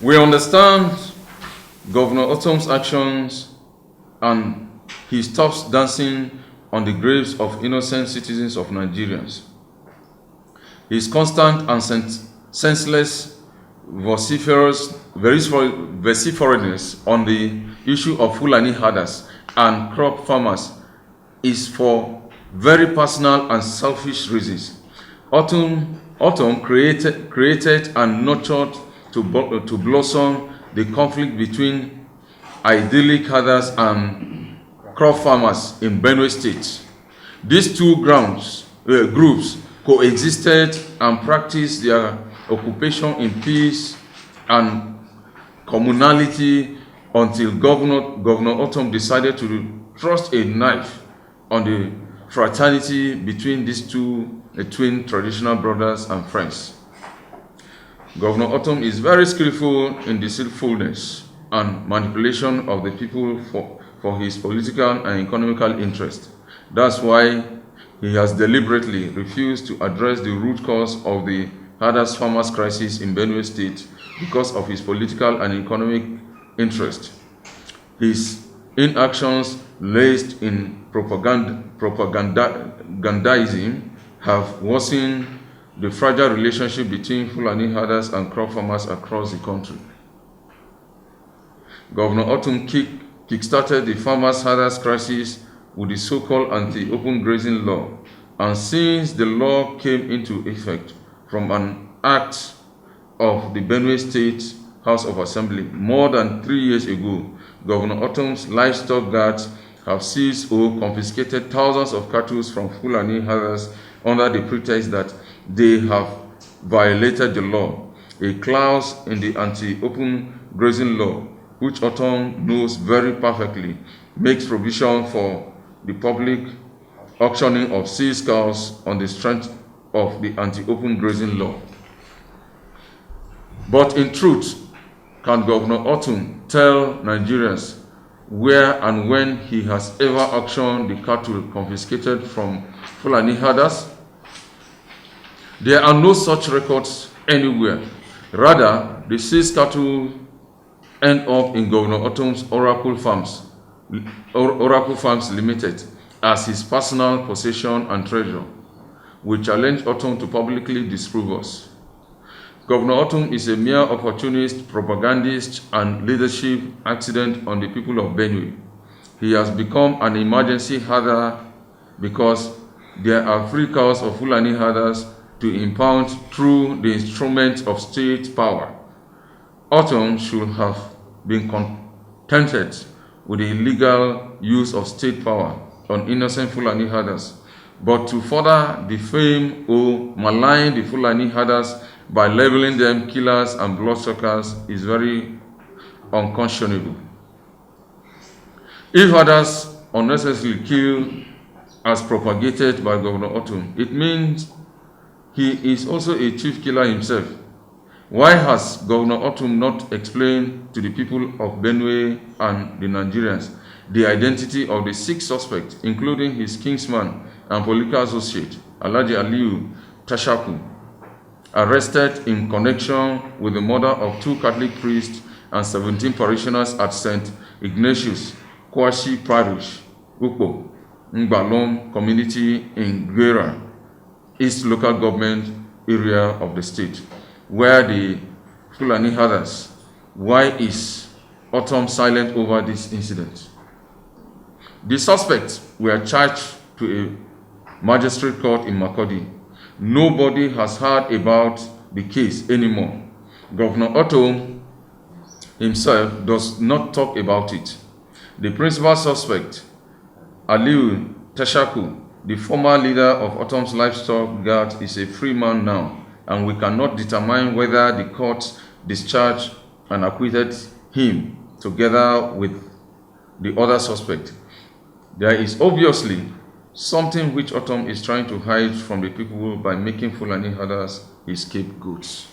We understand Governor Otom's actions and he stops dancing on the graves of innocent citizens of Nigerians. His constant and senseless vociferousness on the issue of Fulani herders and crop farmers is for very personal and selfish reasons. Otom created and nurtured to blossom the conflict between idyllic herders and crop farmers in Benue State. These two groups coexisted and practiced their occupation in peace and communality until Governor Otom decided to thrust a knife on the fraternity between these two twin traditional brothers and friends. Governor Otom is very skillful in deceitfulness and manipulation of the people for his political and economical interest. That's why he has deliberately refused to address the root cause of the herders-farmers crisis in Benue State because of his political and economic interest. His inactions laced in propagandizing have worsened the fragile relationship between Fulani herders and crop farmers across the country. Governor Otom kickstarted the farmers-herders crisis with the so-called anti-open grazing law, and since the law came into effect from an act of the Benue State House of Assembly more than 3 years ago, Governor Otom's livestock guards have seized or confiscated thousands of cattle from Fulani herders under the pretext that they have violated the law. A clause in the anti-open grazing law, which Otom knows very perfectly, makes provision for the public auctioning of seized cows on the strength of the anti-open grazing law. But in truth, can Governor Otom tell Nigerians where and when he has ever auctioned the cattle confiscated from Fulani herders? There are no such records anywhere. Rather, the seized cattle end up in Governor Otom's Oracle Farms Limited as his personal possession and treasure. We challenge Otom to publicly disprove us. Governor Otom is a mere opportunist, propagandist, and leadership accident on the people of Benue. He has become an emergency herder because there are free cows of Fulani herders to impound through the instrument of state power. Otom should have been contented with the illegal use of state power on innocent Fulani herders, but to further defame or malign the Fulani herders by labeling them killers and bloodsuckers is very unconscionable. If herders unnecessarily kill as propagated by Governor Otom, it means he is also a chief killer himself. Why has Governor Otom not explained to the people of Benue and the Nigerians the identity of the 6 suspects, including his kinsman and political associate, Alhaji Aliyu Tashaku, arrested in connection with the murder of 2 Catholic priests and 17 parishioners at St. Ignatius Kwashi Parish, Ukpo, Ngbalom community in Gwera, East local government area of the state, where the Fulani herders. Why is Otom silent over this incident? The suspects were charged to a magistrate court in Makurdi. Nobody has heard about the case anymore. Governor Otom himself does not talk about it. The principal suspect, Aliyu Tashaku, the former leader of Otom's livestock guard, is a free man now, and we cannot determine whether the court discharged and acquitted him together with the other suspect. There is obviously something which Otom is trying to hide from the people by making Fulani herders his scapegoats.